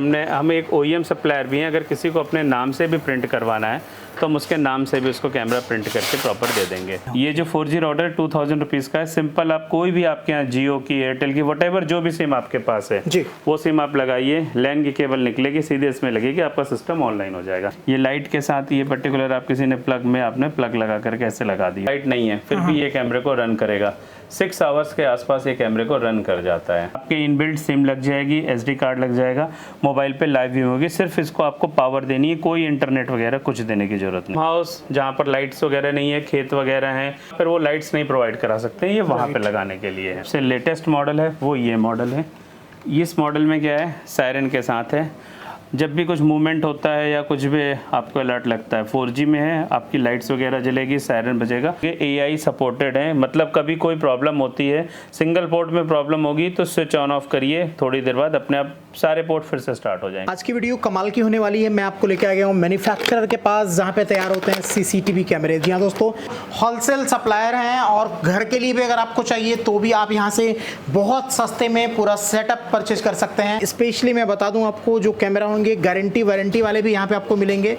हम एक OEM supplier भी हैं। अगर किसी को अपने नाम से भी प्रिंट करवाना है तो हम उसके नाम से भी उसको कैमरा प्रिंट करके प्रॉपर दे देंगे। ये जो 4G राउटर 2000 रुपीज़ का है। सिंपल, आप कोई भी आपके यहाँ जियो की, एयरटेल की, वटेवर जो भी सिम आपके पास है जी, वो सिम आप लगाइए, लैन की केबल निकलेगी, सीधे इसमें लगेगी, आपका सिस्टम ऑनलाइन हो जाएगा। ये लाइट के साथ ये पर्टिकुलर आप किसी ने प्लग में आपने प्लग लगा करके ऐसे लगा दिया, लाइट नहीं है फिर भी ये कैमरे को रन करेगा। 6 आवर्स के आसपास ये कैमरे को रन कर जाता है। आपके इनबिल्ट सिम लग जाएगी, SD कार्ड लग जाएगा, मोबाइल पे लाइव व्यू होगी। सिर्फ इसको आपको पावर देनी है, कोई इंटरनेट वगैरह कुछ देने की जरूरत नहीं। हाउस जहाँ पर लाइट्स वगैरह नहीं है, खेत वगैरह हैं, फिर वो लाइट्स नहीं प्रोवाइड करा सकते हैं, ये वहाँ पे लगाने के लिए है। सबसे लेटेस्ट मॉडल है वो ये मॉडल है। इस मॉडल में क्या है, सायरन के साथ है। जब भी कुछ मूवमेंट होता है या कुछ भी आपको अलर्ट लगता है, 4G में है, आपकी लाइट्स वगैरह जलेगी, सायरन बजेगा। ये AI सपोर्टेड है, मतलब कभी कोई प्रॉब्लम होती है, सिंगल पोर्ट में प्रॉब्लम होगी तो स्विच ऑन ऑफ करिए, थोड़ी देर बाद अपने आप सारे पोर्ट फिर से स्टार्ट हो जाएंगे। आज की वीडियो कमाल की होने वाली है। मैं आपको लेके आ गया हूँ मैन्युफैक्चरर के पास जहाँ पे तैयार होते हैं CCTV कैमरे। जी हाँ दोस्तों, होलसेल सप्लायर हैं और घर के लिए भी अगर आपको चाहिए तो भी आप यहाँ से बहुत सस्ते में पूरा सेटअप परचेज कर सकते हैं। स्पेशली मैं बता दूँ आपको, जो कैमरा होंगे गारंटी वारंटी वाले भी यहाँ पे आपको मिलेंगे,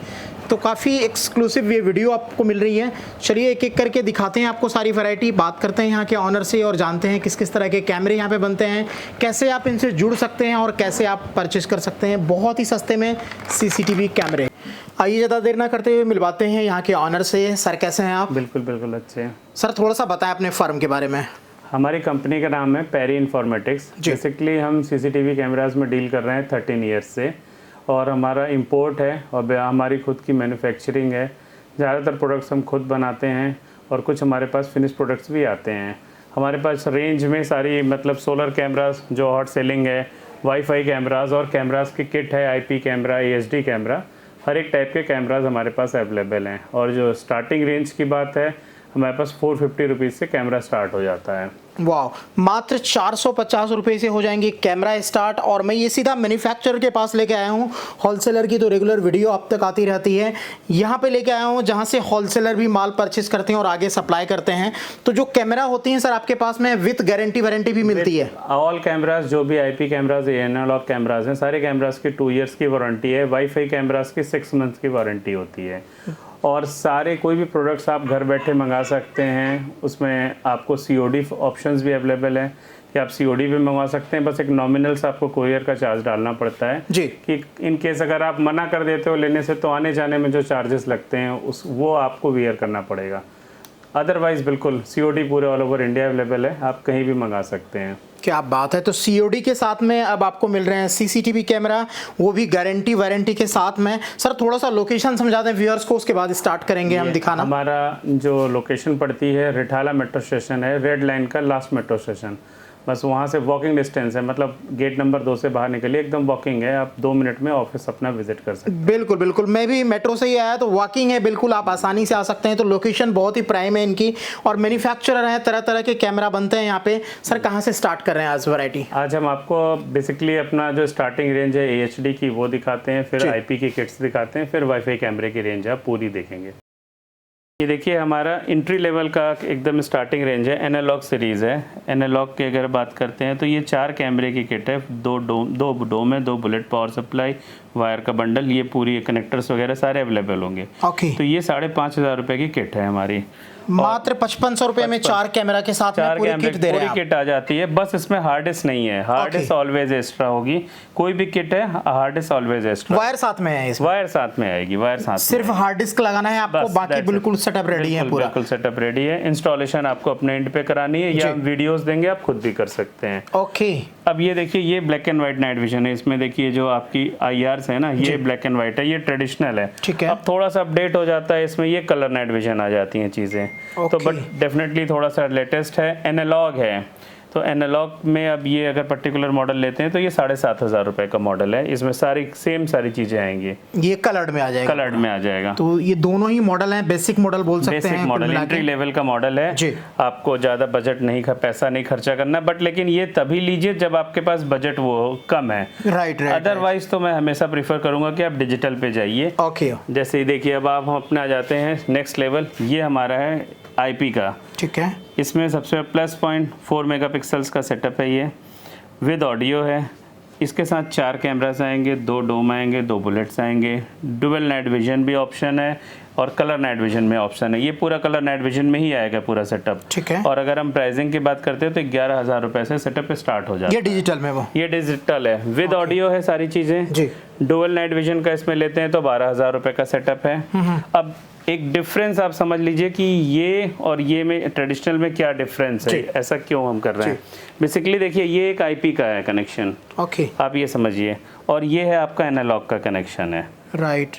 तो काफ़ी एक्सक्लूसिव ये वीडियो आपको मिल रही है। चलिए एक एक करके दिखाते हैं आपको सारी वैरायटी, बात करते हैं यहाँ के ऑनर से और जानते हैं किस किस तरह के कैमरे यहाँ पे बनते हैं, कैसे आप इनसे जुड़ सकते हैं और कैसे आप परचेज कर सकते हैं बहुत ही सस्ते में CCTV कैमरे। आइए ज़्यादा देर ना करते हुए मिलवाते हैं यहाँ के ऑनर से। सर कैसे हैं आप? बिल्कुल बिल्कुल अच्छे हैं। सर थोड़ा सा बताएं अपने फर्म के बारे में। हमारी कंपनी का नाम है पेरी इन्फॉर्मेटिक्स। बेसिकली हम CCTV कैमराज में डील कर रहे हैं 13 ईयर्स से, और हमारा इंपोर्ट है और हमारी खुद की मैन्युफैक्चरिंग है। ज़्यादातर प्रोडक्ट्स हम खुद बनाते हैं और कुछ हमारे पास फिनिश प्रोडक्ट्स भी आते हैं। हमारे पास रेंज में सारी, मतलब सोलर कैमरास जो हॉट सेलिंग है, वाईफाई कैमरास और कैमरास की किट है, IP कैमरा, ASD कैमरा, हर एक टाइप के कैमरास हमारे पास अवेलेबल हैं। और जो स्टार्टिंग रेंज की बात है, हमारे पास 450 रुपीज़ से कैमरा स्टार्ट हो जाता है। वाह, मात्र 450 रुपये से हो जाएंगे कैमरा स्टार्ट। और मैं ये सीधा मैन्युफैक्चरर के पास लेके आया हूँ। होलसेलर की तो रेगुलर वीडियो अब तक आती रहती है, यहाँ पे लेके आया हूँ जहाँ से होलसेलर भी माल परचेस करते हैं और आगे सप्लाई करते हैं। तो जो कैमरा होती हैं सर आपके पास में विथ गारंटी वारंटी भी मिलती है? ऑल कैमराज जो भी IP कैमराज, एनालॉग कैमराज हैं, सारे कैमराज की 2 ईयर्स की वारंटी है। वाईफाई कैमराज की 6 मंथ्स की वारंटी होती है। और सारे कोई भी प्रोडक्ट्स आप घर बैठे मंगा सकते हैं। उसमें आपको COD ऑप्शंस भी अवेलेबल है कि आप COD भी मंगवा सकते हैं। बस एक नॉमिनल सा आपको कोरियर का चार्ज डालना पड़ता है जी, कि इन केस अगर आप मना कर देते हो लेने से, तो आने जाने में जो चार्जेस लगते हैं वो आपको वियर करना पड़ेगा। अदरवाइज बिल्कुल COD पूरे ऑल ओवर इंडिया अवेलेबल है, आप कहीं भी मंगा सकते हैं। क्या बात है। तो COD के साथ में अब आपको मिल रहे हैं CCTV कैमरा, वो भी गारंटी वारंटी के साथ में। सर थोड़ा सा लोकेशन समझा दें व्यूअर्स को, उसके बाद स्टार्ट करेंगे हम दिखाना। हमारा जो लोकेशन पड़ती है, रिठाला मेट्रो स्टेशन है, रेड लाइन का लास्ट मेट्रो स्टेशन। बस वहाँ से वॉकिंग डिस्टेंस है, मतलब गेट नंबर 2 से बाहर निकलिए, एकदम वॉकिंग है, आप 2 मिनट में ऑफिस अपना विजिट कर सकते हैं। बिल्कुल बिल्कुल, मैं भी मेट्रो से ही आया तो वॉकिंग है, बिल्कुल आप आसानी से आ सकते हैं। तो लोकेशन बहुत ही प्राइम है इनकी, और मैन्युफैक्चरर हैं, तरह तरह के कैमरा बनते हैं यहाँ पे। सर कहाँ से स्टार्ट कर रहे हैं आज वैरायटी? आज हम आपको बेसिकली अपना जो स्टार्टिंग रेंज है AHD की वो दिखाते हैं, फिर IP की किट्स दिखाते हैं, फिर वाईफाई कैमरे की रेंज आप पूरी देखेंगे। ये देखिए हमारा एंट्री लेवल का एकदम स्टार्टिंग रेंज है, एनालॉग सीरीज़ है। एनालॉग की अगर बात करते हैं तो ये 4 कैमरे की किट है, 2 डोम है, 2 बुलेट पावर सप्लाई, वायर का बंडल, ये पूरी कनेक्टर्स वगैरह सारे अवेलेबल होंगे। ओके, तो ये 5,500 रुपये की किट है हमारी। मात्र 5500 रुपये में 4 कैमरा के साथ में पूरी किट दे रहे हैं। पूरी किट आ जाती है, बस इसमें हार्ड डिस्क नहीं है, हार्ड डिस्क ऑलवेज एक्स्ट्रा होगी। कोई भी किट है, hard disk always extra. Wire साथ में है इसमें? वायर साथ में आएगी, वायर साथ में सिर्फ हार्ड डिस्क लगाना है आपको, बाकी बिल्कुल सेटअप रेडी है पूरा? बिल्कुल सेटअप रेडी है। इंस्टॉलेशन आपको अपने एंड पे करानी है या वीडियोस देंगे, आप खुद भी कर सकते हैं। ओके, अब ये देखिए, ये black and white night vision है। इसमें देखिए जो आपकी IRs है ना, ये ब्लैक एंड व्हाइट है, ये ट्रेडिशनल है। ठीक है। अब थोड़ा सा अपडेट हो जाता है इसमें, ये कलर नाइट विजन आ जाती हैं चीज़ें। तो बट डेफिनेटली थोड़ा सा लेटेस्ट है, एनालॉग है। तो एनालॉग में अब ये अगर पर्टिकुलर मॉडल लेते हैं तो ये 7,500 रुपये का मॉडल है। इसमें सारी चीज़ें आएंगी। ये कलर्ड में आ जाएगा? कलर्ड में आ जाएगा। तो ये दोनों ही मॉडल हैं, बेसिक मॉडल बोल सकते हैं। बेसिक मॉडल, एंट्री लेवल का मॉडल है जी। आपको ज़्यादा बजट नहीं, पैसा नहीं खर्चा करना, बट लेकिन ये तभी लीजिए जब आपके पास बजट वो कम है। राइट। अदरवाइज तो मैं हमेशा प्रीफर करूंगा कि आप डिजिटल पे जाइए। ओके, जैसे ही देखिए अब आप हम अपने आ जाते हैं नेक्स्ट लेवल। ये हमारा है IP का। ठीक है। इसमें सबसे +4 मेगापिक्सल्स का सेटअप है, ये विद ऑडियो है, इसके साथ 4 कैमरास आएंगे, 2 डोम आएंगे, 2 बुलेट्स आएंगे, डुअल नाइट विजन भी ऑप्शन है और कलर नाइट विजन में ऑप्शन है। ये पूरा कलर नाइट विजन में ही आएगा पूरा सेटअप। ठीक है। और अगर हम प्राइसिंग की बात करते हैं तो 11,000 रुपए से सेटअप स्टार्ट हो जाता है। ये डिजिटल में वो, ये डिजिटल है, विद ऑडियो है सारी चीजें जी। डुअल नाइट विजन का इसमें लेते हैं तो 12,000 रुपए का सेटअप है। अब एक डिफरेंस आप समझ लीजिए कि ये और ये में ट्रेडिशनल में क्या डिफरेंस है, ऐसा क्यों हम कर रहे हैं। बेसिकली देखिए ये एक आईपी का है कनेक्शन, ओके, आप ये समझिए, और ये है आपका एनालॉग का कनेक्शन है। राइट।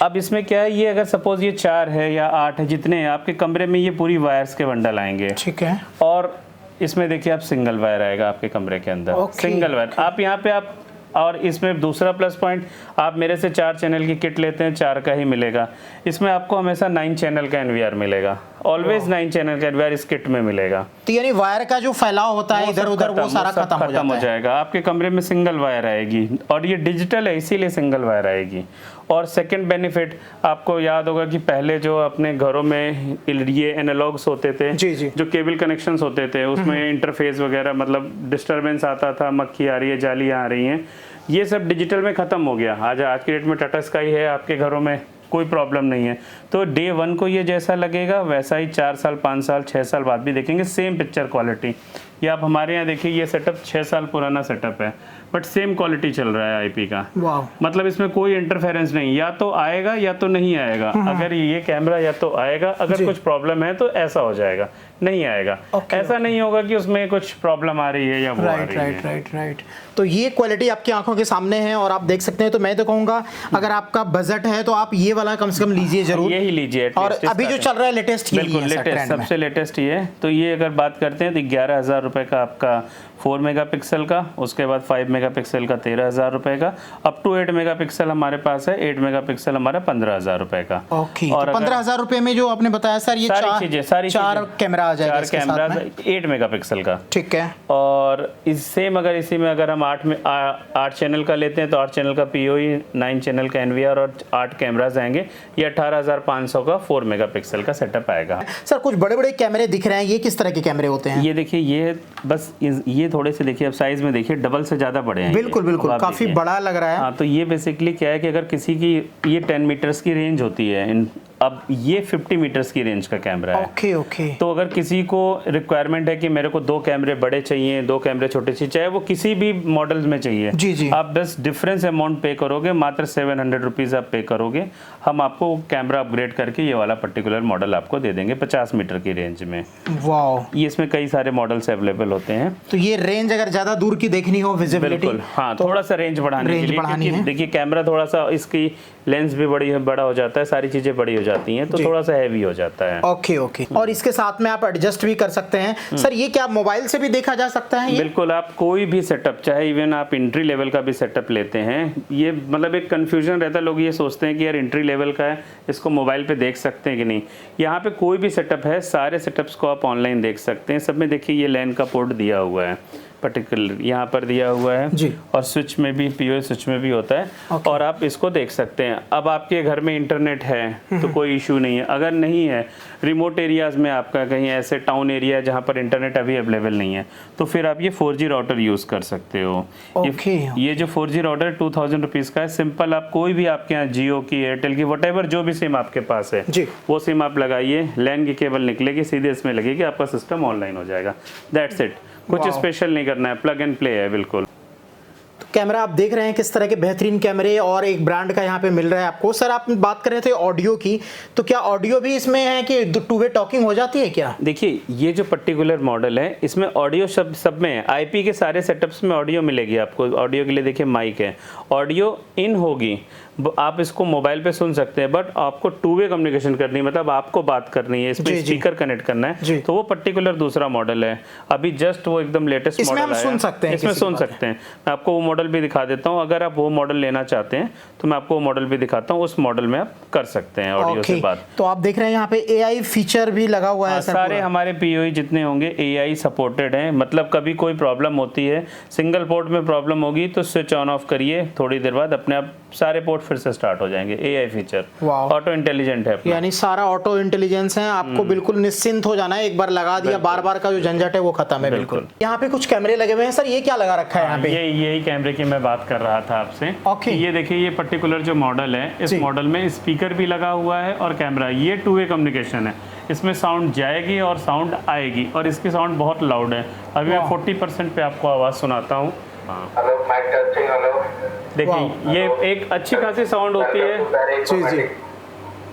अब इसमें क्या है, ये अगर सपोज ये 4 है या 8 है, जितने हैं आपके कमरे में, ये पूरी वायर्स के बंडल आएंगे। ठीक है। और इसमें देखिए आप सिंगल वायर आएगा आपके कमरे के अंदर, सिंगल वायर। आप यहाँ पे आप, और इसमें दूसरा प्लस पॉइंट, आप मेरे से 4 चैनल की किट लेते हैं 4 का ही मिलेगा। इसमें आपको हमेशा 9 चैनल का एनवीआर मिलेगा, ऑलवेज 9 चैनल का एनवीआर इस किट में मिलेगा। तो यानी वायर का जो फैलाव होता है इधर उधर वो सारा खत्म हो जाएगा। आपके कमरे में सिंगल वायर आएगी, और ये डिजिटल है इसीलिए सिंगल वायर आएगी। और सेकंड बेनिफिट, आपको याद होगा कि पहले जो अपने घरों में ये एनालॉग्स होते थे, जी। जो केबल कनेक्शंस होते थे, उसमें इंटरफेस वगैरह मतलब डिस्टरबेंस आता था, मक्खी आ रही है, जालियाँ आ रही हैं, ये सब डिजिटल में ख़त्म हो गया। आज की डेट में टाटा स्काई है आपके घरों में, कोई प्रॉब्लम नहीं है। तो डे 1 को ये जैसा लगेगा वैसा ही 4 साल 5 साल 6 साल बाद भी देखेंगे, सेम पिक्चर क्वालिटी। ये आप हमारे यहाँ देखिए, ये सेटअप 6 साल पुराना सेटअप है, बट सेम क्वालिटी चल रहा है आईपी का। मतलब इसमें कोई इंटरफेरेंस नहीं, या तो आएगा या तो नहीं आएगा। अगर ये कैमरा या तो आएगा, अगर कुछ प्रॉब्लम है तो ऐसा हो जाएगा, नहीं आएगा। ऐसा नहीं होगा कि उसमें कुछ प्रॉब्लम आ रही है या वो आ रही है। राइट। तो ये क्वालिटी आपकी आंखों के सामने है और आप देख सकते हैं। तो मैं तो कहूँगा अगर आपका बजट है तो आप ये वाला कम से कम लीजिए जरूर, यही लीजिए। और अभी जो चल रहा है लेटेस्ट, बिल्कुल लेटेस्ट, सबसे लेटेस्ट ये है। तो ये अगर बात करते हैं तो 11,000 रुपए का आपका 4 मेगापिक्सल का, उसके बाद 5 मेगापिक्सल का 13,000 रुपए का, अप टू 8 मेगापिक्सल हमारे पास है। 8 मेगापिक्सल हमारा 15,000 रुपए का। ओके, और 15,000 रुपए में जो आपने बताया सर, ये सारी 4 कैमरा आ जाएगा, 4 कैमरा 8 मेगापिक्सल का। ठीक है। और इस सेम अगर इसी में अगर हम 8 चैनल का लेते हैं तो 8 चैनल का पीओई, 9 चैनल का एनवीआर और 8 कैमराज आएंगे। ये 18,500 का 4 मेगापिक्सल का सेटअप आएगा। सर कुछ बड़े बड़े कैमरे दिख रहे हैं, ये किस तरह के कैमरे होते हैं? ये देखिए, ये बस ये थोड़े से देखिए, अब साइज में देखिए डबल से ज्यादा बड़े हैं। बिल्कुल काफी बड़ा लग रहा है। हाँ, तो ये बेसिकली क्या है कि अगर किसी की ये 10 मीटर्स की रेंज होती है, अब ये 50 मीटर्स की रेंज का कैमरा है। ओके। तो अगर किसी को रिक्वायरमेंट है कि मेरे को 2 कैमरे बड़े चाहिए, 2 कैमरे छोटे चाहिए, चाहे वो किसी भी मॉडल्स में चाहिए, जी। आप बस डिफरेंस अमाउंट पे करोगे, मात्र 700 रुपीज आप पे करोगे, हम आपको कैमरा अपग्रेड करके ये वाला पर्टिकुलर मॉडल आपको दे देंगे 50 मीटर की रेंज में। वाह, ये इसमें कई सारे मॉडल्स अवेलेबल होते हैं। तो ये रेंज अगर ज्यादा दूर की देखनी हो, विजिबिलिटी, बिल्कुल, हाँ, तो थोड़ा सा रेंज बढ़ाने के लिए, देखिए कैमरा थोड़ा सा, इसकी लेंस भी बड़ा हो जाता है, सारी चीजें बड़ी हो जाती हैं, तो थोड़ा सा हैवी हो जाता है। ओके। और इसके साथ में आप एडजस्ट भी कर सकते हैं। सर ये क्या मोबाइल से भी देखा जा सकता है? बिल्कुल, आप कोई भी सेटअप, चाहे इवन आप एंट्री लेवल का भी सेटअप लेते हैं, ये मतलब एक कंफ्यूजन रहता है, लोग ये सोचते हैं कि यार एंट्री लेवल का है, इसको मोबाइल पे देख सकते हैं कि नहीं। यहाँ पे कोई भी सेटअप है, सारे सेटअप्स को आप ऑनलाइन देख सकते हैं। सब में देखिए ये लैन का पोर्ट दिया हुआ है, पर्टिकुलर यहाँ पर दिया हुआ है जी। और स्विच में भी, पीओए स्विच में भी होता है। और आप इसको देख सकते हैं। अब आपके घर में इंटरनेट है तो कोई इशू नहीं है। अगर नहीं है, रिमोट एरियाज में आपका कहीं ऐसे टाउन एरिया जहाँ पर इंटरनेट अभी अवेलेबल नहीं है, तो फिर आप ये 4G राउटर यूज कर सकते हो। ये जो 4G राउटर 2000 रुपीज का है, सिंपल। आप कोई भी आपके यहाँ जियो की, एयरटेल की, व्हाटएवर जो भी सिम आपके पास है वो सिम आप लगाइए, लैन की केबल निकलेगी, सीधे इसमें लगेगी, आपका सिस्टम ऑनलाइन हो जाएगा। दैट्स इट, कुछ स्पेशल नहीं करना है, प्लग एंड प्ले है बिल्कुल। तो कैमरा आप देख रहे हैं किस तरह के बेहतरीन कैमरे और एक ब्रांड का यहाँ पे मिल रहा है आपको। सर आप बात कर रहे थे ऑडियो की, तो क्या ऑडियो भी इसमें है कि 2 वे टॉकिंग हो जाती है क्या? देखिए, ये जो पर्टिकुलर मॉडल है, इसमें ऑडियो सब में है। आईपी के सारे सेटअप्स में ऑडियो मिलेगी आपको। ऑडियो के लिए देखिए माइक है, ऑडियो इन होगी, आप इसको मोबाइल पे सुन सकते हैं, बट आपको 2 वे कम्युनिकेशन करनी है, मतलब आपको बात करनी है, इसमें स्पीकर कनेक्ट करना है, तो वो पर्टिकुलर दूसरा मॉडल है। अभी जस्ट वो एकदम लेटेस्ट मॉडल आया है, इसमें सुन सकते हैं। मैं आपको वो मॉडल भी दिखा देता हूँ। अगर आप वो मॉडल लेना चाहते हैं तो मैं आपको वो मॉडल भी दिखाता हूँ। उस मॉडल में आप कर सकते हैं ऑडियो से बात। तो आप देख रहे हैं यहाँ पे AI फीचर भी लगा हुआ है। सारे हमारे पीओई जितने होंगे AI सपोर्टेड हैं। मतलब कभी कोई प्रॉब्लम होती है, सिंगल पोर्ट में प्रॉब्लम होगी तो स्विच ऑन ऑफ करिए, थोड़ी देर बाद अपने आप सारे पोर्ट फिर से स्टार्ट हो जाएंगे। एआई फीचर, वाह। ऑटो इंटेलिजेंट है अपना। यानी सारा ऑटो इंटेलिजेंस है, आपको बिल्कुल निश्चिंत हो जाना है, एक बार लगा दिया, बार बार का जो झंझट है वो खत्म है। बिल्कुल। यहाँ पे कुछ कैमरे लगे हुए हैं सर, ये क्या लगा रखा है यहाँ पे? यही कैमरे की मैं बात कर रहा था आपसे। ओके। ये देखिए, ये पर्टिकुलर जो मॉडल है, इस मॉडल में स्पीकर भी लगा हुआ है और कैमरा, ये 2 वे कम्युनिकेशन है। इसमें साउंड जाएगी और साउंड आएगी, और इसकी साउंड बहुत लाउड है। अभी मैं 40% पे आपको आवाज़ सुनाता हूँ। Hello, mic testing, hello. देखिए, ये एक अच्छी खासी साउंड होती है। जी जी।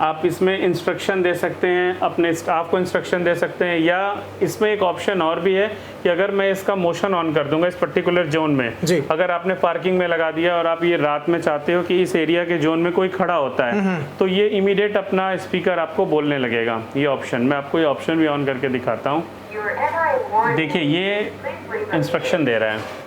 आप इसमें इंस्ट्रक्शन दे सकते हैं, अपने स्टाफ को इंस्ट्रक्शन दे सकते हैं, या इसमें एक ऑप्शन और भी है कि अगर मैं इसका मोशन ऑन कर दूंगा इस पर्टिकुलर जोन में, अगर आपने पार्किंग में लगा दिया और आप ये रात में चाहते हो कि इस एरिया के जोन में कोई खड़ा होता है, तो ये इमीडिएट अपना स्पीकर आपको बोलने लगेगा। ये ऑप्शन, मैं आपको ये ऑप्शन भी ऑन करके दिखाता हूँ। देखिए, ये इंस्ट्रक्शन दे रहा है।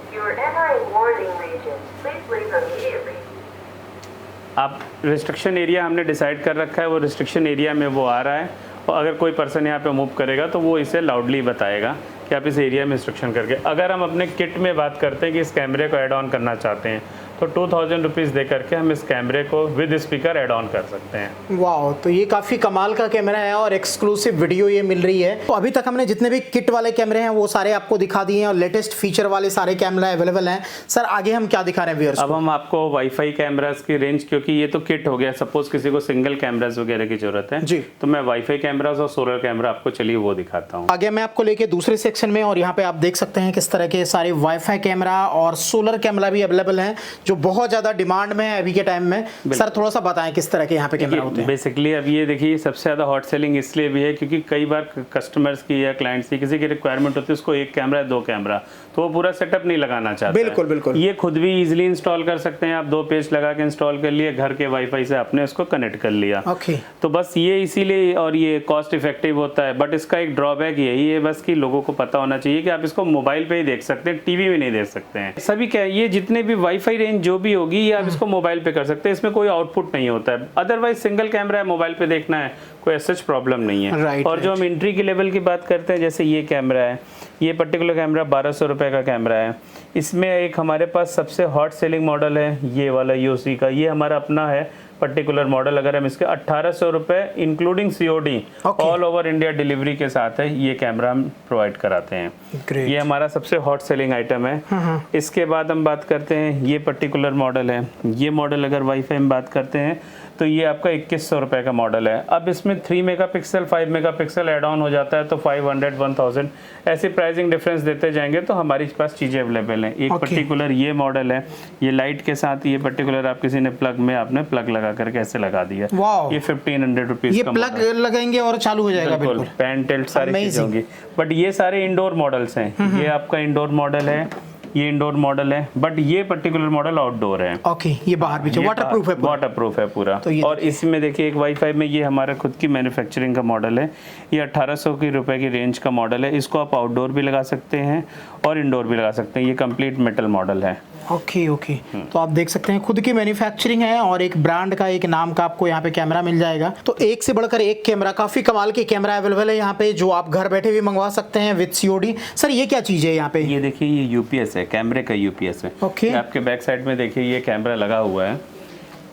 आप रिस्ट्रिक्शन एरिया हमने डिसाइड कर रखा है, वो रिस्ट्रिक्शन एरिया में वो आ रहा है, और अगर कोई पर्सन यहाँ पे मूव करेगा तो वो इसे लाउडली बताएगा कि आप इस एरिया में इंस्ट्रक्शन करके। अगर हम अपने किट में बात करते हैं कि इस कैमरे को ऐड ऑन करना चाहते हैं, तो 2000 रुपीज़ दे करके हम इस कैमरे को विद स्पीकर ऐड ऑन कर सकते हैं। वाह, तो ये काफ़ी कमाल का कैमरा है और एक्सक्लूसिव वीडियो ये मिल रही है। तो अभी तक हमने जितने भी किट वाले कैमरे हैं वो सारे आपको दिखा दिए हैं, और लेटेस्ट फीचर वाले सारे कैमरा अवेलेबल हैं। सर आगे हम क्या दिखा रहे हैं व्यूअर्स को? अब हम आपको वाईफाई कैमरास की रेंज, क्योंकि ये तो किट हो गया, सपोज किसी को सिंगल कैमरास वगैरह की जरूरत है जी, तो मैं वाईफाई कैमरास और सोलर कैमरा आपको चलिए वो दिखाता हूँ। आगे मैं आपको लेके दूसरे सेक्शन में, और यहाँ पे आप देख सकते हैं किस तरह के सारे वाईफाई कैमरा और सोलर कैमरा भी अवेलेबल हैं, जो बहुत ज़्यादा डिमांड में है अभी के टाइम में। सर थोड़ा सा बताएं किस तरह के यहाँ पे कैमरा होते हैं। बेसिकली अब ये देखिए, सबसे ज़्यादा हॉट सेलिंग इसलिए भी है क्योंकि कई बार कस्टमर्स की या क्लाइंट्स की किसी की रिक्वायरमेंट होती है उसको 1 कैमरा या 2 कैमरा, तो वो पूरा सेटअप नहीं लगाना चाहते। बिल्कुल बिल्कुल। ये खुद भी इजीली इंस्टॉल कर सकते हैं आप, 2 पेज लगा के इंस्टॉल कर लिए, घर के वाईफाई से आपने उसको कनेक्ट कर लिया। ओके। तो बस ये इसीलिए, और ये कॉस्ट इफेक्टिव होता है, बट इसका एक ड्रॉबैक यही है बस कि लोगों को पता होना चाहिए कि आप इसको मोबाइल पे ही देख सकते हैं, टीवी में नहीं देख सकते हैं। सभी क्या, ये जितने भी वाईफाई रेंज जो भी होगी, ये आप इसको मोबाइल पे कर सकते हैं, इसमें कोई आउटपुट नहीं होता है। अदरवाइज सिंगल कैमरा है, मोबाइल पे देखना है, कोई सच प्रॉब्लम नहीं है। और जो हम एंट्री की लेवल की बात करते हैं, जैसे ये कैमरा है, ये पर्टिकुलर कैमरा 1200 रुपये का कैमरा है। इसमें एक हमारे पास सबसे हॉट सेलिंग मॉडल है ये वाला यूसी का, ये हमारा अपना है पर्टिकुलर मॉडल। अगर हम इसके 1800 रुपये including COD all over India delivery के साथ है, ये कैमरा हम प्रोवाइड कराते हैं। ये हमारा सबसे हॉट सेलिंग आइटम है। इसके बाद हम बात करते हैं, ये पर्टिकुलर मॉडल है। ये मॉडल अगर वाईफाई में बात करते हैं तो ये आपका 2100 रुपये का मॉडल है। अब इसमें 3 मेगापिक्सल 5 मेगापिक्सल एड ऑन हो जाता है, तो 500 1000 ऐसी प्राइसिंग डिफरेंस देते जाएंगे, तो हमारे पास चीज़ें अवेलेबल हैं। एक पर्टिकुलर ये मॉडल है, ये लाइट के साथ, ये पर्टिकुलर आप किसी ने प्लग में आपने प्लग लगा करके ऐसे लगा दिया। ये 1500 रुपीज़ का प्लग लगेंगे और चालू हो जाएगा। बिल्कुल पेन टिल्ट सारी चीज़ें होंगी। बट ये सारे इंडोर मॉडल्स हैं। ये आपका इंडोर मॉडल है, ये इंडोर मॉडल है, बट ये पर्टिकुलर मॉडल आउटडोर है। ओके, ये बाहर भी वाटरप्रूफ है पूरा। वाटरप्रूफ है पूरा। तो और इसमें देखिए, एक वाईफाई में ये हमारा खुद की मैन्युफैक्चरिंग का मॉडल है। ये 1800 रुपए की रेंज का मॉडल है। इसको आप आउटडोर भी लगा सकते हैं और इंडोर भी लगा सकते हैं। ये कंप्लीट मेटल मॉडल है। Okay okay. तो आप देख सकते हैं खुद की मैन्युफैक्चरिंग है, और एक ब्रांड का, एक नाम का आपको यहाँ पे कैमरा मिल जाएगा। तो एक से बढ़कर एक कैमरा, काफी कमाल के कैमरा अवेलेबल है यहाँ पे, जो आप घर बैठे भी मंगवा सकते हैं विद COD। सर ये क्या चीज है यहाँ पे? ये देखिए, ये UPS है, कैमरे का UPS है। ओके। आपके बैक साइड में देखिए, ये कैमरा लगा हुआ है।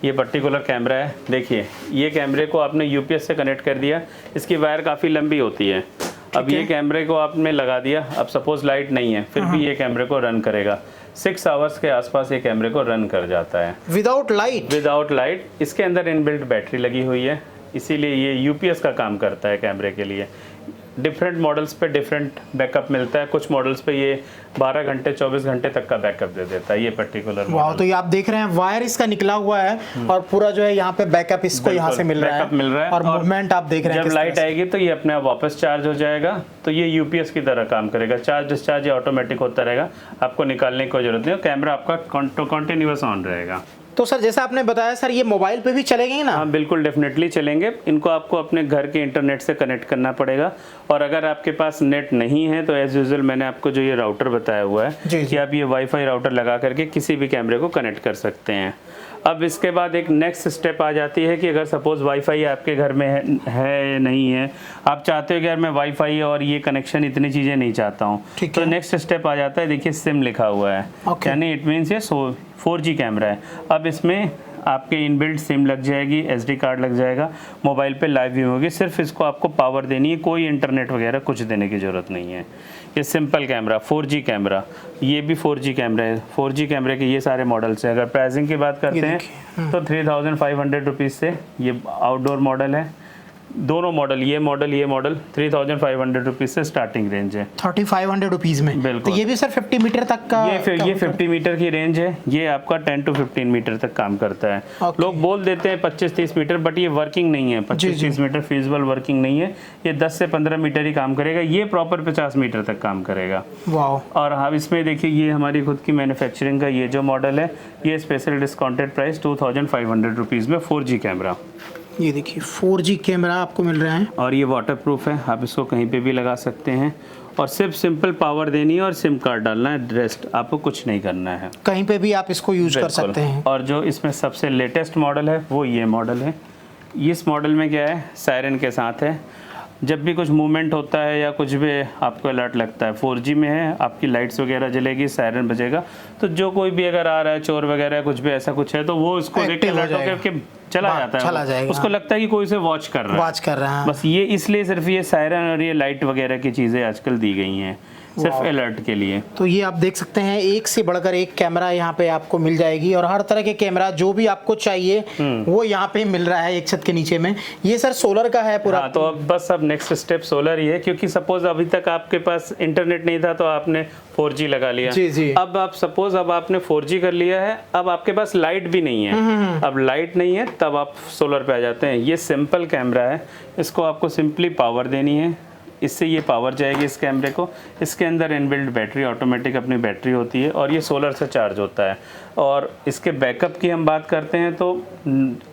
ये पर्टिकुलर कैमरा है। देखिए, ये कैमरे को आपने UPS से कनेक्ट कर दिया। इसकी वायर काफ़ी लंबी होती है। अब ये कैमरे को आपने लगा दिया, अब सपोज लाइट नहीं है, फिर भी ये कैमरे को रन करेगा। 6 आवर्स के आसपास ये कैमरे को रन कर जाता है विदाउट लाइट। Without light. इसके अंदर इनबिल्ट बैटरी लगी हुई है, इसीलिए ये UPS का काम करता है कैमरे के लिए। डिफरेंट मॉडल्स पे डिफरेंट बैकअप मिलता है। कुछ मॉडल्स पे ये 12 घंटे 24 घंटे तक का बैकअप दे देता है, ये पर्टिकुलर मॉडल। वाह, तो ये आप देख रहे हैं वायर इसका निकला हुआ है, और पूरा जो है यहाँ पे बैकअप इसको यहाँ से मिल रहा है, और मूवमेंट आप देख रहे हैं। जब लाइट आएगी तो ये अपने आप वापस चार्ज हो जाएगा, तो ये UPS की तरह काम करेगा। चार्ज डिस्चार्ज ये ऑटोमेटिक होता रहेगा, आपको निकालने की कोई जरूरत नहीं। कैमरा आपका कंटिन्यूअस ऑन रहेगा। तो सर जैसा आपने बताया सर, ये मोबाइल पे भी चलेंगे ना? हाँ बिल्कुल, डेफिनेटली चलेंगे। इनको आपको अपने घर के इंटरनेट से कनेक्ट करना पड़ेगा, और अगर आपके पास नेट नहीं है तो एज यूजुअल मैंने आपको जो ये राउटर बताया हुआ है कि आप ये वाईफाई राउटर लगा करके किसी भी कैमरे को कनेक्ट कर सकते हैं। अब इसके बाद एक नेक्स्ट स्टेप आ जाती है कि अगर सपोज वाईफाई आपके घर में है नहीं है, आप चाहते हो कि यार मैं वाईफाई और ये कनेक्शन इतनी चीज़ें नहीं चाहता हूँ, तो नेक्स्ट स्टेप आ जाता है। देखिए सिम लिखा हुआ है, यानी इट मीन्स ये 4G कैमरा है। अब इसमें आपके इनबिल्ट सिम लग जाएगी, SD कार्ड लग जाएगा, मोबाइल पे लाइव व्यू होगी। सिर्फ इसको आपको पावर देनी है, कोई इंटरनेट वगैरह कुछ देने की ज़रूरत नहीं है। ये सिंपल कैमरा 4G कैमरा, ये भी 4G कैमरा है। 4G कैमरे के ये सारे मॉडल्स हैं। अगर प्राइसिंग की बात करते हैं तो 3500 रुपीज़ से ये आउटडोर मॉडल है। दोनों मॉडल, ये मॉडल 3500 रुपीज़ से स्टार्टिंग रेंज है। 3500 रुपीज़ में। बिल्कुल। तो ये भी सर 50 मीटर तक का ये 50 मीटर की रेंज है। ये आपका 10 to 15 मीटर तक काम करता है। Okay. लोग बोल देते हैं 25-30 मीटर, बट ये वर्किंग नहीं है। 25-30 मीटर फिजिबल वर्किंग नहीं है। ये 10 से 15 मीटर ही काम करेगा। ये प्रॉपर 50 मीटर तक काम करेगा। वाओ। और हाँ, इसमें देखिए ये हमारी खुद की मैन्युफैक्चरिंग का ये जो मॉडल है, ये स्पेशल डिस्काउंटेड प्राइस 2500 रुपीज़ में 4G कैमरा। ये देखिए 4G कैमरा आपको मिल रहा है। और ये वाटरप्रूफ है, आप इसको कहीं पे भी लगा सकते हैं। और सिर्फ सिंपल पावर देनी है और सिम कार्ड डालना है, रेस्ट आपको कुछ नहीं करना है। कहीं पे भी आप इसको यूज कर सकते हैं। और जो इसमें सबसे लेटेस्ट मॉडल है वो ये मॉडल है। इस मॉडल में क्या है, सायरन के साथ है। जब भी कुछ मूवमेंट होता है या कुछ भी आपको अलर्ट लगता है, 4G में है, आपकी लाइट्स वगैरह जलेगी, सायरन बजेगा। तो जो कोई भी अगर आ रहा है, चोर वगैरह कुछ भी ऐसा कुछ है, तो वो उसको देख के अलर्ट होकर चला जाता है। उसको लगता है कि कोई उसे वॉच कर रहा है। बस ये इसलिए सिर्फ ये सायरन और ये लाइट वगैरह की चीज़ें आजकल दी गई हैं, सिर्फ अलर्ट के लिए। तो ये आप देख सकते हैं, एक से बढ़कर एक कैमरा यहाँ पे आपको मिल जाएगी। और हर तरह के कैमरा जो भी आपको चाहिए वो यहाँ पे मिल रहा है एक छत के नीचे में। ये सर सोलर का है पूरा। हाँ, तो अब नेक्स्ट स्टेप सोलर ही है, क्योंकि सपोज अभी तक आपके पास इंटरनेट नहीं था तो आपने 4G लगा लिया। जी। अब आप सपोज अब आपने 4G कर लिया है, अब आपके पास लाइट भी नहीं है। अब लाइट नहीं है, तब आप सोलर पे आ जाते हैं। ये सिंपल कैमरा है, इसको आपको सिंपली पावर देनी है, इससे ये पावर जाएगी इस कैमरे को। इसके अंदर इनबिल्ट बैटरी, ऑटोमेटिक अपनी बैटरी होती है और ये सोलर से चार्ज होता है। और इसके बैकअप की हम बात करते हैं तो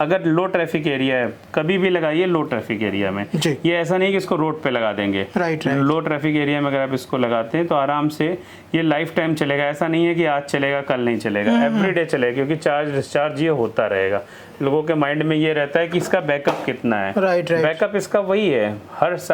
अगर लो ट्रैफिक एरिया है, कभी भी लगाइए लो ट्रैफिक एरिया में। ये ऐसा नहीं कि इसको रोड पे लगा देंगे। राइट। लो ट्रैफिक एरिया में अगर आप इसको लगाते हैं तो आराम से ये लाइफ टाइम चलेगा। ऐसा नहीं है कि आज चलेगा कल नहीं चलेगा, एवरीडे चलेगा, क्योंकि चार्ज डिस्चार्ज ये होता रहेगा। लोगों के माइंड में ये रहता है कि इसका बैकअप कितना है। राइट। बैकअप इसका वही है,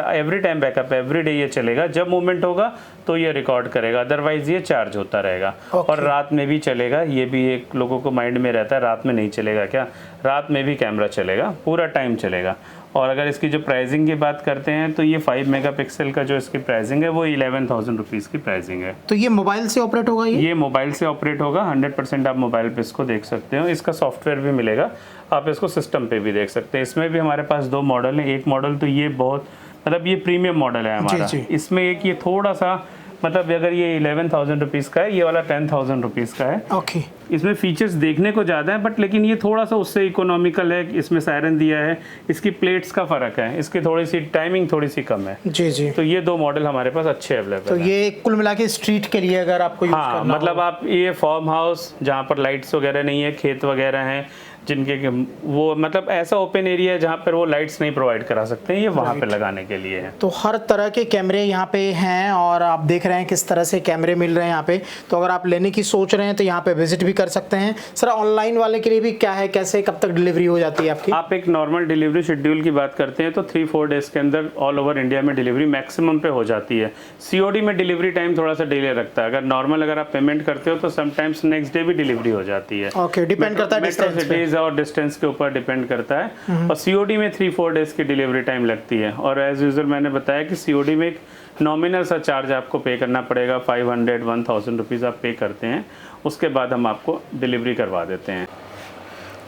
एवरी टाइम बैकअप, एवरीडे ये चलेगा। जब मूवमेंट होगा तो ये रिकॉर्ड करेगा, अदरवाइज ये चार्ज होता रहेगा। और रात में भी चलेगा। ये भी एक लोगों को माइंड में रहता है रात में नहीं चलेगा क्या, रात में भी कैमरा चलेगा, पूरा टाइम चलेगा। और अगर इसकी जो प्राइसिंग की बात करते हैं तो ये 5 मेगापिक्सल का जो इसकी प्राइसिंग है वो 11,000 रुपीज़ की प्राइसिंग है। तो ये मोबाइल से ऑपरेट होगा? ये मोबाइल से ऑपरेट होगा। 100% आप मोबाइल पे इसको देख सकते हो। इसका सॉफ्टवेयर भी मिलेगा, आप इसको सिस्टम पे भी देख सकते हैं। इसमें भी हमारे पास 2 मॉडल हैं। एक मॉडल तो ये बहुत मतलब ये प्रीमियम मॉडल है हमारा। इसमें एक ये थोड़ा सा मतलब अगर ये 11,000 रुपीज़ का है, ये वाला 10,000 रुपीज़ का है। ओके। इसमें फीचर्स देखने को ज़्यादा है, बट लेकिन ये थोड़ा सा उससे इकोनॉमिकल है। इसमें सायरन दिया है, इसकी प्लेट्स का फ़र्क है, इसकी थोड़ी सी टाइमिंग थोड़ी सी कम है। जी। तो ये 2 मॉडल हमारे पास अच्छे अवेलेबल तो ये कुल मिला के स्ट्रीट के लिए अगर आपको यूज करना मतलब आप ये फार्म हाउस जहाँ पर लाइट्स वगैरह नहीं है, खेत वगैरह हैं जिनके वो मतलब ऐसा ओपन एरिया है जहाँ पर वो लाइट्स नहीं प्रोवाइड करा सकते हैं, ये वहाँ पे लगाने के लिए है। तो हर तरह के कैमरे यहाँ पे हैं और आप देख रहे हैं किस तरह से कैमरे मिल रहे हैं यहाँ पे। तो अगर आप लेने की सोच रहे हैं तो यहाँ पे विजिट भी कर सकते हैं। सर ऑनलाइन वाले के लिए भी क्या है, कैसे कब तक डिलीवरी हो जाती है आपकी? आप एक नॉर्मल डिलीवरी शेड्यूल की बात करते हैं तो 3-4 डेज के अंदर ऑल ओवर इंडिया में डिलीवरी मैक्सिमम पे हो जाती है। COD में डिलीवरी टाइम थोड़ा सा डिले रखता है। अगर नॉर्मल अगर आप पेमेंट करते हो तो समटाइम्स नेक्स्ट डे भी डिलीवरी हो जाती है। ओके, डिपेंड करता है डिस्टेंस और डिस्टेंस के ऊपर डिपेंड करता है। और COD में 3-4 डेज की डिलीवरी टाइम लगती है। और एज यूजुअल मैंने बताया कि COD में एक नॉमिनल सा चार्ज आपको पे करना पड़ेगा, 500-1,000 रुपीज़ आप पे करते हैं, उसके बाद हम आपको डिलीवरी करवा देते हैं।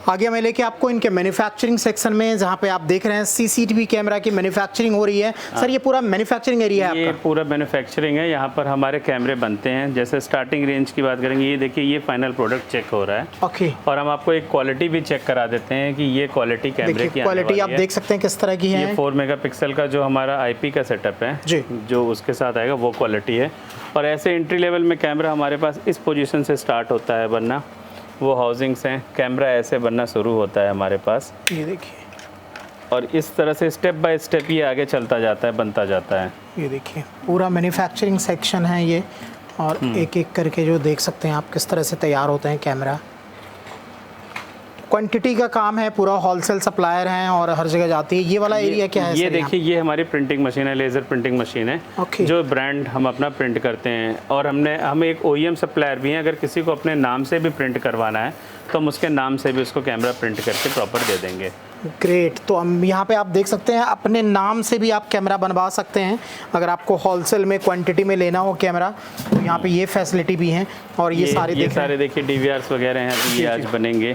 आगे मैं लेके आपको इनके मैन्युफैक्चरिंग सेक्शन में, जहाँ पे आप देख रहे हैं CCTV कैमरा की मैन्युफैक्चरिंग हो रही है। सर ये पूरा मैन्युफैक्चरिंग एरिया है आपका? ये पूरा मैन्युफैक्चरिंग है, यहाँ पर हमारे कैमरे बनते हैं। जैसे स्टार्टिंग रेंज की बात करेंगे, ये देखिए ये फाइनल प्रोडक्ट चेक हो रहा है। ओके। और हम आपको एक क्वालिटी भी चेक करा देते हैं कि ये क्वालिटी कैमरे की क्वालिटी आप देख सकते हैं किस तरह की है। ये 4 मेगापिक्सल का जो हमारा IP का सेटअप है जी, जो उसके साथ आएगा वो क्वालिटी है। और ऐसे एंट्री लेवल में कैमरा हमारे पास इस पोजीशन से स्टार्ट होता है बनना, वो हाउसिंग्स हैं, कैमरा ऐसे बनना शुरू होता है हमारे पास। ये देखिए, और इस तरह से स्टेप बाय स्टेप ये आगे चलता जाता है, बनता जाता है। ये देखिए पूरा मैन्युफैक्चरिंग सेक्शन है ये। और एक एक करके जो देख सकते हैं आप किस तरह से तैयार होते हैं कैमरा। क्वांटिटी का काम है, पूरा होलसेल सप्लायर हैं और हर जगह जाती है। ये वाला एरिया क्या है? ये देखिए ये हमारी प्रिंटिंग मशीन है, लेज़र प्रिंटिंग मशीन है। Okay. जो ब्रांड हम अपना प्रिंट करते हैं। और हम एक OEM सप्लायर भी हैं। अगर किसी को अपने नाम से भी प्रिंट करवाना है तो हम उसके नाम से भी उसको कैमरा प्रिंट करके प्रॉपर दे देंगे। ग्रेट। तो हम यहाँ पे आप देख सकते हैं अपने नाम से भी आप कैमरा बनवा सकते हैं। अगर आपको होलसेल में क्वांटिटी में लेना हो कैमरा तो यहाँ पे ये फैसिलिटी भी है। और ये सारे देखिए DVRs वगैरह हैं, तो ये आज बनेंगे,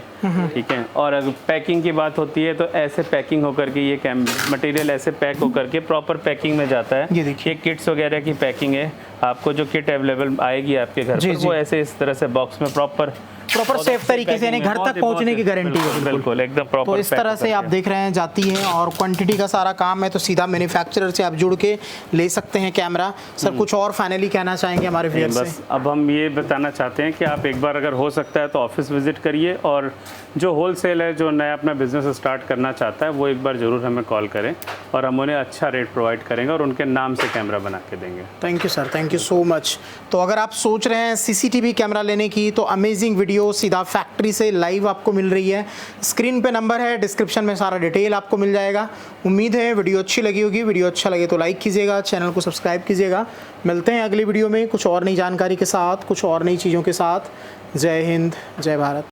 ठीक है। और अगर पैकिंग की बात होती है तो ऐसे पैकिंग होकर के ये मटेरियल ऐसे पैक होकर के प्रॉपर पैकिंग में जाता है। ये देखिए किट्स वगैरह की पैकिंग है, आपको जो किट अवेलेबल आएगी आपके घर पर वो ऐसे इस तरह से बॉक्स में प्रॉपर सेफ तरीके से, यानी घर तक पहुंचने की गारंटी है। बिल्कुल एकदम प्रॉपर। तो इस तरह से आप देख रहे हैं जाती है, और क्वांटिटी का सारा काम है, तो सीधा मैन्युफैक्चरर से आप जुड़ के ले सकते हैं कैमरा। सर कुछ और फाइनली कहना चाहेंगे हमारे व्यूअर्स से? बस अब हम ये बताना चाहते हैं कि आप एक बार अगर हो सकता है तो ऑफिस विजिट करिए, और जो होलसेल है, जो नया अपना बिजनेस स्टार्ट करना चाहता है, वो एक बार ज़रूर हमें कॉल करें और हम उन्हें अच्छा रेट प्रोवाइड करेंगे और उनके नाम से कैमरा बना के देंगे। Thank you sir, thank you so much. तो अगर आप सोच रहे हैं CCTV कैमरा लेने की तो अमेजिंग वीडियो सीधा फैक्ट्री से लाइव आपको मिल रही है। स्क्रीन पे नंबर है, डिस्क्रिप्शन में सारा डिटेल आपको मिल जाएगा। उम्मीद है वीडियो अच्छी लगी होगी। वीडियो अच्छा लगे तो लाइक कीजिएगा, चैनल को सब्सक्राइब कीजिएगा। मिलते हैं अगली वीडियो में कुछ और नई जानकारी के साथ, कुछ और नई चीज़ों के साथ। जय हिंद, जय भारत।